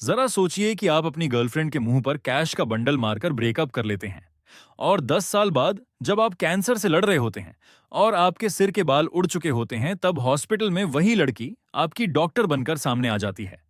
जरा सोचिए कि आप अपनी गर्लफ्रेंड के मुंह पर कैश का बंडल मारकर ब्रेकअप कर लेते हैं और 10 साल बाद जब आप कैंसर से लड़ रहे होते हैं और आपके सिर के बाल उड़ चुके होते हैं, तब हॉस्पिटल में वही लड़की आपकी डॉक्टर बनकर सामने आ जाती है।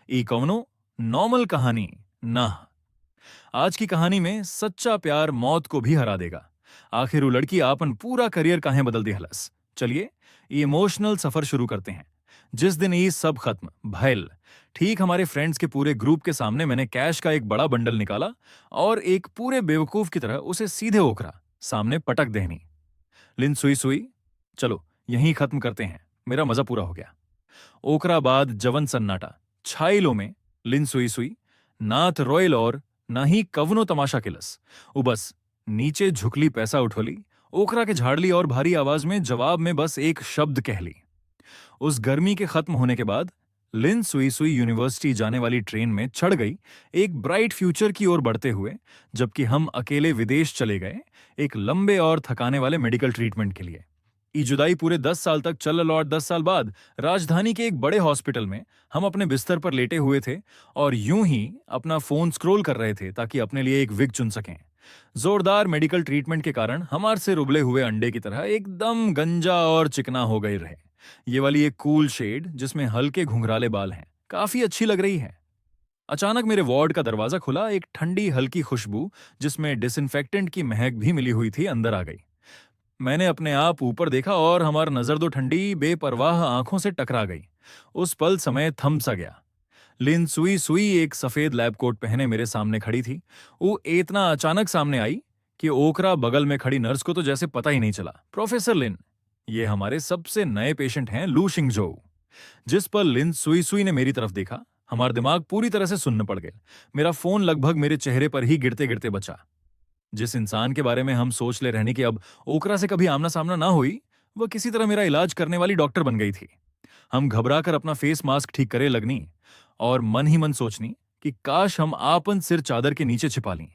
ई कौनो नॉर्मल कहानी ना। आज की कहानी में सच्चा प्यार मौत को भी हरा देगा। आखिर वो लड़की आपन पूरा करियर काहे बदल दी हलस। चलिए ये इमोशनल सफर शुरू करते हैं। जिस दिन ये सब खत्म भयल, ठीक हमारे फ्रेंड्स के पूरे ग्रुप के सामने मैंने कैश का एक बड़ा बंडल निकाला और एक पूरे बेवकूफ की तरह उसे सीधे ओकरा सामने पटक देनी। लिन सुई सुई, चलो यहीं खत्म करते हैं, मेरा मजा पूरा हो गया। ओकरा बाद जवन सन्नाटा छाइलो में लिन सुई सुई नाथ रॉयल और ना ही कवनो तमाशा किलस। बस नीचे झुकली पैसा उठोली, ओकरा के झाड़ली और भारी आवाज में जवाब में बस एक शब्द कहली। उस गर्मी के खत्म होने के बाद लिन सुई सुई यूनिवर्सिटी जाने वाली ट्रेन में चढ़ गई, एक ब्राइट फ्यूचर की ओर बढ़ते हुए, जबकि हम अकेले विदेश चले गए एक लंबे और थकाने वाले मेडिकल ट्रीटमेंट के लिए। ई जुदाई पूरे 10 साल तक चल और 10 साल बाद राजधानी के एक बड़े हॉस्पिटल में हम अपने बिस्तर पर लेटे हुए थे और यूं ही अपना फोन स्क्रॉल कर रहे थे ताकि अपने लिए एक विग चुन सकें। जोरदार मेडिकल ट्रीटमेंट के कारण हमारे से उबले हुए अंडे की तरह एकदम गंजा और चिकना हो गए रहे। ये वाली एक कूल शेड जिसमें हल्के घुंघराले बाल हैं, काफी अच्छी लग रही है। अचानक मेरे वार्ड का दरवाजा खुला, एक ठंडी हल्की खुशबू जिसमें डिसइंफेक्टेंट की महक भी मिली हुई थी अंदर आ गई। मैंने अपने आप ऊपर देखा और हमारा नजर दो ठंडी बेपरवाह आंखों से टकरा गई। उस पल समय थम सा गया। लिन सुई सुई एक सफेद लैब कोट पहने मेरे सामने खड़ी थी। वो इतना अचानक सामने आई कि ओकरा बगल में खड़ी नर्स को तो जैसे पता ही नहीं चला। प्रोफेसर लिन, ये हमारे सबसे नए पेशेंट हैं लू शिंगजो। जिस पर लिन सुई सुई ने मेरी तरफ देखा, हमारा दिमाग पूरी तरह से सुन्न पड़ गया। मेरा फोन लगभग मेरे चेहरे पर ही गिरते गिरते बचा। जिस इंसान के बारे में हम सोच ले रहने की अब ओकरा से कभी आमना सामना ना हुई, वह किसी तरह मेरा इलाज करने वाली डॉक्टर बन गई थी। हम घबरा कर अपना फेस मास्क ठीक करे लगनी और मन ही मन सोचनी कि काश हम आपन सिर चादर के नीचे छिपा लें।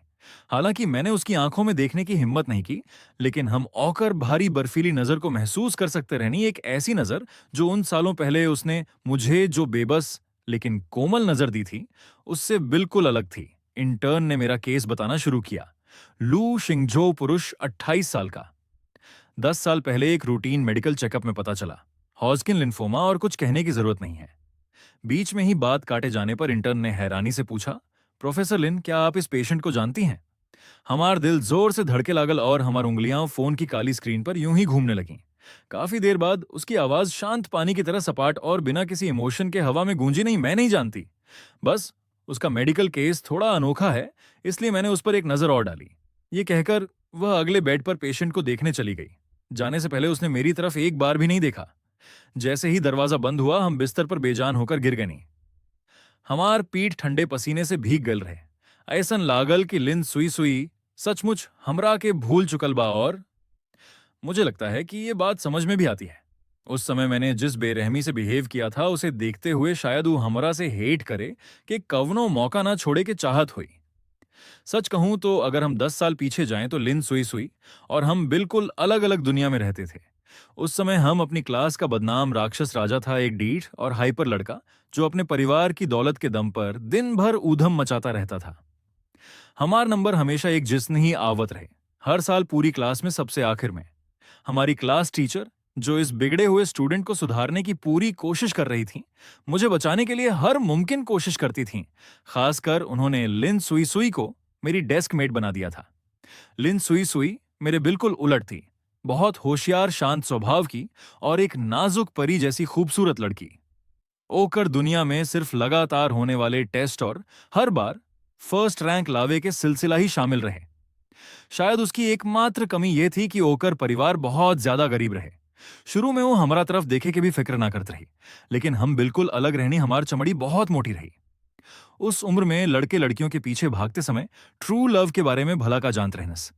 हालांकि मैंने उसकी आंखों में देखने की हिम्मत नहीं की, लेकिन हम औकर भारी बर्फीली नजर को महसूस कर सकते रहनी, एक ऐसी नजर जो उन सालों पहले उसने मुझे जो बेबस लेकिन कोमल नजर दी थी उससे बिल्कुल अलग थी। इंटर्न ने मेरा केस बताना शुरू किया। लू शिंगजो, पुरुष, 28 साल का। 10 साल पहले एक रूटीन मेडिकल चेकअप में पता चला हॉजकिन लिम्फोमा, और कुछ कहने की जरूरत नहीं है। बीच में ही बात काटे जाने पर इंटर्न ने हैरानी से पूछा, प्रोफेसर लिन, क्या आप इस पेशेंट को जानती हैं? हमार दिल जोर से धड़के लागल और हमार उंगलियां फोन की काली स्क्रीन पर यूं ही घूमने लगीं। काफी देर बाद उसकी आवाज शांत पानी की तरह सपाट और बिना किसी इमोशन के हवा में गूंजी। नहीं, मैं नहीं जानती। बस उसका मेडिकल केस थोड़ा अनोखा है, इसलिए मैंने उस पर एक नजर और डाली। ये कहकर वह अगले बेड पर पेशेंट को देखने चली गई। जाने से पहले उसने मेरी तरफ एक बार भी नहीं देखा। जैसे ही दरवाजा बंद हुआ, हम बिस्तर पर बेजान होकर गिर गए। हमार पीठ ठंडे पसीने से भीग गल रहे। ऐसन लागल कि लिन सुई सुई सचमुच हमरा के भूल चुकल बा, और मुझे लगता है कि ये बात समझ में भी आती है। उस समय मैंने जिस बेरहमी से बिहेव किया था, उसे देखते हुए शायद वो हमरा से हेट करे कि कवनो मौका ना छोड़े के चाहत हुई। सच कहूं तो अगर हम 10 साल पीछे जाएं तो लिन सुई सुई और हम बिल्कुल अलग अलग दुनिया में रहते थे। उस समय हम अपनी क्लास का बदनाम राक्षस राजा था, एक डीठ और हाइपर लड़का जो अपने परिवार की दौलत के दम पर दिन भर ऊधम मचाता रहता था। हमार नंबर हमेशा एक जिस्म ही आवत रहे, हर साल पूरी क्लास में सबसे आखिर में। हमारी क्लास टीचर जो इस बिगड़े हुए स्टूडेंट को सुधारने की पूरी कोशिश कर रही थी, मुझे बचाने के लिए हर मुमकिन कोशिश करती थीं। खासकर उन्होंने लिन सुई सुई को मेरी डेस्क मेट बना दिया था। लिन सुई सुई मेरे बिल्कुल उलट थी, बहुत होशियार शांत स्वभाव की और एक नाजुक परी जैसी खूबसूरत लड़की। ओकर दुनिया में सिर्फ लगातार होने वाले टेस्ट और हर बार फर्स्ट रैंक लावे के सिलसिला ही शामिल रहे। शायद उसकी एकमात्र कमी यह थी कि ओकर परिवार बहुत ज्यादा गरीब रहे। शुरू में वो हमारा तरफ देखे के भी फिक्र ना करती रही, लेकिन हम बिल्कुल अलग रहनी हमारी चमड़ी बहुत मोटी रही। उस उम्र में लड़के लड़कियों के पीछे भागते समय ट्रू लव के बारे में भला का जानत रहनस।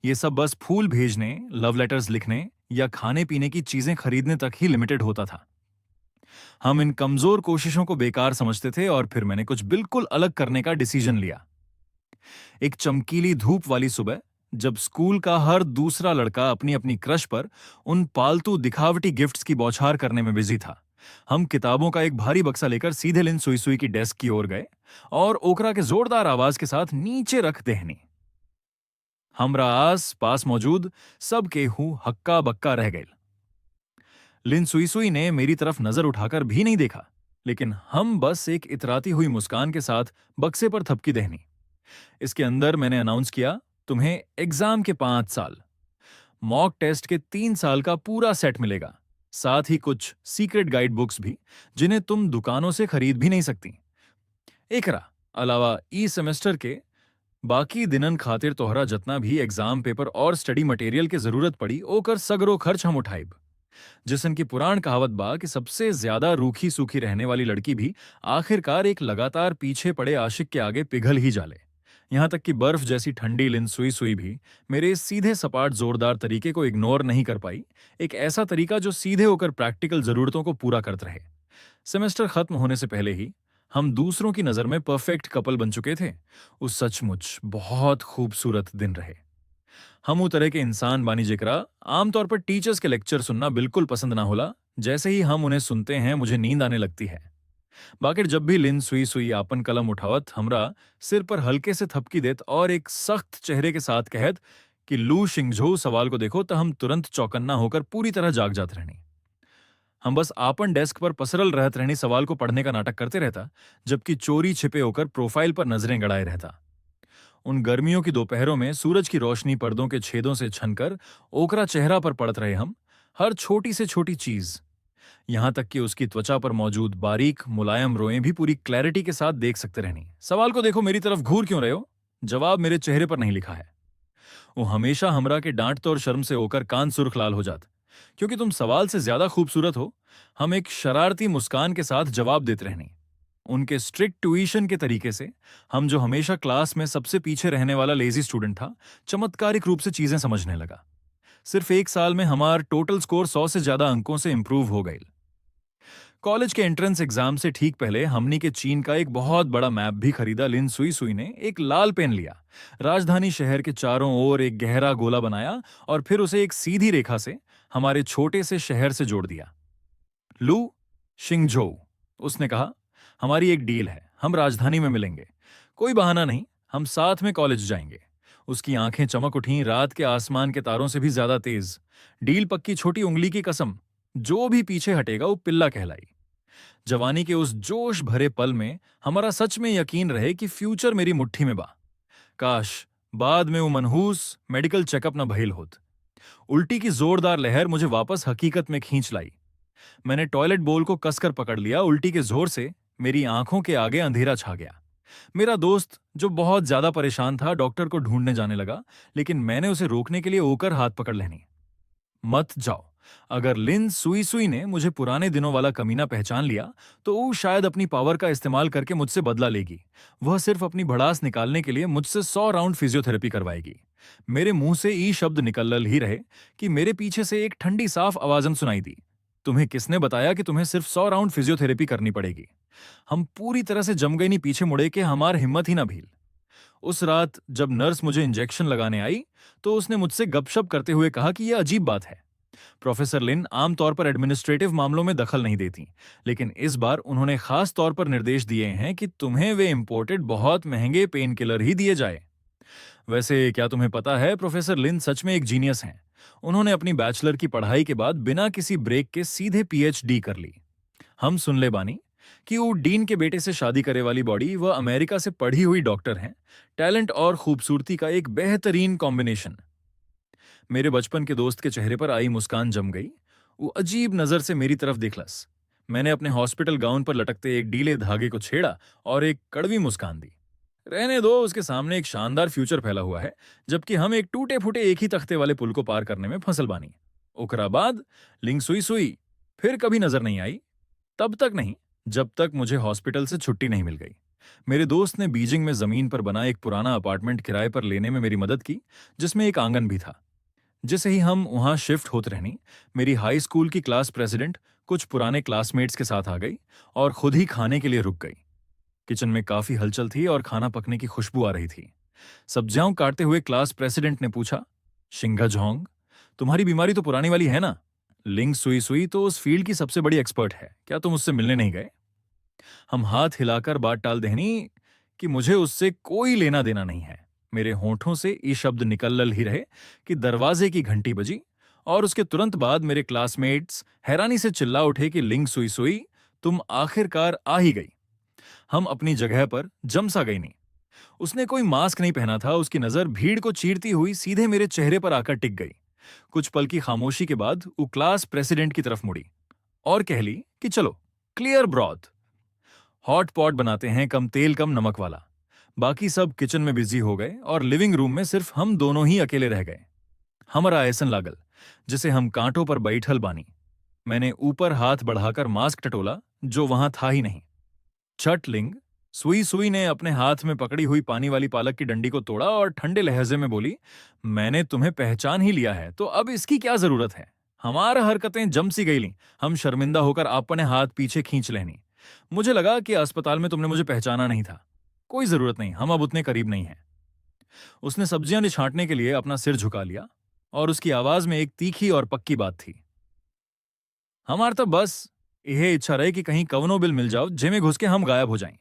ये सब बस फूल भेजने, लव लेटर्स लिखने या खाने पीने की चीजें खरीदने तक ही लिमिटेड होता था। हम इन कमजोर कोशिशों को बेकार समझते थे और फिर मैंने कुछ बिल्कुल अलग करने का डिसीजन लिया। एक चमकीली धूप वाली सुबह, जब स्कूल का हर दूसरा लड़का अपनी अपनी क्रश पर उन पालतू दिखावटी गिफ्ट्स की बौछार करने में बिजी था, हम किताबों का एक भारी बक्सा लेकर सीधे लिन सुई सुई की डेस्क की ओर गए और ओकरा के जोरदार आवाज के साथ नीचे रख देहनी। हमरा आस पास मौजूद सब केहू हक्का बक्का रह गए। लिन सुई सुई ने मेरी तरफ नजर उठाकर भी नहीं देखा, लेकिन हम बस एक इतराती हुई मुस्कान के साथ बक्से पर थपकी देहनी। इसके अंदर मैंने अनाउंस किया, तुम्हें एग्जाम के 5 साल, मॉक टेस्ट के 3 साल का पूरा सेट मिलेगा, साथ ही कुछ सीक्रेट गाइड बुक्स भी जिन्हें तुम दुकानों से खरीद भी नहीं सकती। एकरा अलावा ई सेमेस्टर के बाकी दिनन खातिर तोहरा जतना भी एग्जाम पेपर और स्टडी मटेरियल के जरूरत पड़ी ओकर सगरो खर्च हम उठाइब। जिसन की पुराण कहावत बा कि सबसे ज्यादा रूखी सूखी रहने वाली लड़की भी आखिरकार एक लगातार पीछे पड़े आशिक के आगे पिघल ही जाले। यहां तक कि बर्फ जैसी ठंडी लिन सुई सुई भी मेरे इस सीधे सपाट जोरदार तरीके को इग्नोर नहीं कर पाई, एक ऐसा तरीका जो सीधे होकर प्रैक्टिकल जरूरतों को पूरा करते रहे। सेमेस्टर खत्म होने से पहले ही हम दूसरों की नजर में परफेक्ट कपल बन चुके थे। उस सचमुच बहुत खूबसूरत दिन रहे। हम वो तरह के इंसान बानी जेकरा आमतौर पर टीचर्स के लेक्चर सुनना बिल्कुल पसंद ना होला। जैसे ही हम उन्हें सुनते हैं मुझे नींद आने लगती है। बाकिर जब भी लिन सुई सुई आपन कलम उठावत हमरा सिर पर हल्के से थपकी देत और एक सख्त चेहरे के साथ कहत कि लू शिंगझो सवाल को देखो, तो हम तुरंत चौकन्ना होकर पूरी तरह जाग जाते रहनी। हम बस आपन डेस्क पर पसरल रहत रहनी सवाल को पढ़ने का नाटक करते रहता, जबकि चोरी छिपे होकर प्रोफाइल पर नजरें गड़ाए रहता। उन गर्मियों की दोपहरों में सूरज की रोशनी पर्दों के छेदों से छनकर ओकरा चेहरा पर पड़त रहे हम हर छोटी से छोटी चीज, यहां तक कि उसकी त्वचा पर मौजूद बारीक मुलायम रोएं भी पूरी क्लैरिटी के साथ देख सकते रहनी। सवाल को देखो, मेरी तरफ घूर क्यों रहे हो? जवाब मेरे चेहरे पर नहीं लिखा है। वो हमेशा हमरा के डांटते और शर्म से होकर कान सुर्ख लाल हो जात, क्योंकि तुम सवाल से ज्यादा खूबसूरत हो। हम एक शरारती मुस्कान के साथ जवाब देते रहनी। उनके स्ट्रिक्ट ट्यूशन के तरीके से हम, जो हमेशा क्लास में सबसे पीछे रहने वाला लेजी स्टूडेंट था, चमत्कारिक रूप से चीजें समझने लगा। सिर्फ 1 साल में हमारा टोटल स्कोर 100 से ज्यादा अंकों से इंप्रूव हो गई। कॉलेज के एंट्रेंस एग्जाम से ठीक पहले हमनी के चीन का एक बहुत बड़ा मैप भी खरीदा। लिन सुई सुई ने एक लाल पेन लिया, राजधानी शहर के चारों ओर एक गहरा गोला बनाया और फिर उसे एक सीधी रेखा से हमारे छोटे से शहर से जोड़ दिया। लू शिंगझो, उसने कहा, हमारी एक डील है, हम राजधानी में मिलेंगे। कोई बहाना नहीं, हम साथ में कॉलेज जाएंगे। उसकी आंखें चमक उठी, रात के आसमान के तारों से भी ज्यादा तेज। डील पक्की, छोटी उंगली की कसम, जो भी पीछे हटेगा वो पिल्ला कहलाई। जवानी के उस जोश भरे पल में हमारा सच में यकीन रहे कि फ्यूचर मेरी मुट्ठी में बा। काश बाद में वो मनहूस मेडिकल चेकअप न भइल होत। उल्टी की जोरदार लहर मुझे वापस हकीकत में खींच लाई। मैंने टॉयलेट बोल को कसकर पकड़ लिया। उल्टी के जोर से मेरी आंखों के आगे अंधेरा छा गया। मेरा दोस्त, जो बहुत ज्यादा परेशान था, डॉक्टर को ढूंढने जाने लगा, लेकिन मैंने उसे रोकने के लिए ओकर हाथ पकड़ लेनी। मत जाओ। अगर लिन सुई सुई ने मुझे पुराने दिनों वाला कमीना पहचान लिया, तो वो शायद अपनी पावर का इस्तेमाल करके मुझसे बदला लेगी। वह सिर्फ अपनी भड़ास निकालने के लिए मुझसे 100 राउंड फिजियोथेरेपी करवाएगी। मेरे मुंह से ई शब्द निकल ही रहे कि मेरे पीछे से एक ठंडी साफ आवाजन सुनाई दी, तुम्हें किसने बताया कि तुम्हें सिर्फ 100 राउंड फिजियोथेरेपी करनी पड़ेगी? हम पूरी तरह से जम गए, नहीं पीछे मुड़े के हमार हिम्मत ही ना भील। उस रात जब नर्स मुझे इंजेक्शन लगाने आई, तो उसने मुझसे गपशप करते हुए कहा कि यह अजीब बात है, प्रोफेसर लिन आमतौर पर एडमिनिस्ट्रेटिव मामलों में दखल नहीं देती, लेकिन इस बार उन्होंने खास तौर पर निर्देश दिए हैं कि तुम्हें वे इंपोर्टेड बहुत महंगे पेन किलर ही दिए जाए। वैसे क्या तुम्हें पता है, प्रोफेसर लिन सच में एक जीनियस हैं। उन्होंने अपनी बैचलर की पढ़ाई के बाद बिना किसी ब्रेक के सीधे पीएचडी कर ली। हम सुन ले बानी कि वो डीन के बेटे से शादी करे वाली बॉडी, वह अमेरिका से पढ़ी हुई डॉक्टर हैं। टैलेंट और खूबसूरती का एक बेहतरीन कॉम्बिनेशन। मेरे बचपन के दोस्त के चेहरे पर आई मुस्कान जम गई। वो अजीब नजर से मेरी तरफ देखलस। मैंने अपने हॉस्पिटल गाउन पर लटकते एक ढीले धागे को छेड़ा और एक कड़वी मुस्कान दी। रहने दो, उसके सामने एक शानदार फ्यूचर फैला हुआ है, जबकि हम एक टूटे फूटे एक ही तख्ते वाले पुल को पार करने में फंसल बानी। ओकरा बाद लिंग सुई सुई फिर कभी नजर नहीं आई। तब तक नहीं जब तक मुझे हॉस्पिटल से छुट्टी नहीं मिल गई। मेरे दोस्त ने बीजिंग में जमीन पर बना एक पुराना अपार्टमेंट किराए पर लेने में मेरी मदद की, जिसमें एक आंगन भी था। जैसे ही हम वहां शिफ्ट होते रहनी, मेरी हाई स्कूल की क्लास प्रेसिडेंट कुछ पुराने क्लासमेट्स के साथ आ गई और खुद ही खाने के लिए रुक गई। किचन में काफी हलचल थी और खाना पकने की खुशबू आ रही थी। सब्जियां काटते हुए क्लास प्रेसिडेंट ने पूछा, शिंगा झोंग, तुम्हारी बीमारी तो पुरानी वाली है ना? लिंग सुई सुई तो उस फील्ड की सबसे बड़ी एक्सपर्ट है, क्या तुम उससे मिलने नहीं गए? हम हाथ हिलाकर बात टाल देनी कि मुझे उससे कोई लेना देना नहीं है। मेरे होठों से ये शब्द निकल ही रहे कि दरवाजे की घंटी बजी और उसके तुरंत बाद मेरे क्लासमेट्स हैरानी से चिल्ला उठे कि लिंग सुई सुई, तुम आखिरकार आ ही गई। हम अपनी जगह पर जम सा गई नहीं। उसने कोई मास्क नहीं पहना था, उसकी नजर भीड़ को चीरती हुई सीधे मेरे चेहरे पर आकर टिक गई। कुछ पल की खामोशी के बाद वो क्लास प्रेसिडेंट की तरफ मुड़ी और कह ली कि चलो, क्लियर ब्रॉथ, हॉट पॉट बनाते हैं, कम तेल कम नमक वाला। बाकी सब किचन में बिजी हो गए और लिविंग रूम में सिर्फ हम दोनों ही अकेले रह गए। हमारा ऐसन लागल जिसे हम कांटों पर बैठल बानी। मैंने ऊपर हाथ बढ़ाकर मास्क टटोला जो वहां था ही नहीं। छठ लिंग सुई सुई ने अपने हाथ में पकड़ी हुई पानी वाली पालक की डंडी को तोड़ा और ठंडे लहजे में बोली, मैंने तुम्हें पहचान ही लिया है तो अब इसकी क्या जरूरत है? हमारा हरकतें जम सी गई ली। हम शर्मिंदा होकर अपने हाथ पीछे खींच लेनी। मुझे लगा कि अस्पताल में तुमने मुझे पहचाना नहीं था। कोई जरूरत नहीं, हम अब उतने करीब नहीं हैं। उसने सब्जियां छांटने के लिए अपना सिर झुका लिया और उसकी आवाज में एक तीखी और पक्की बात थी। हमार तो बस यह इच्छा रहे कि कहीं कवनो बिल मिल जाओ जेमे घुस के हम गायब हो जाएं।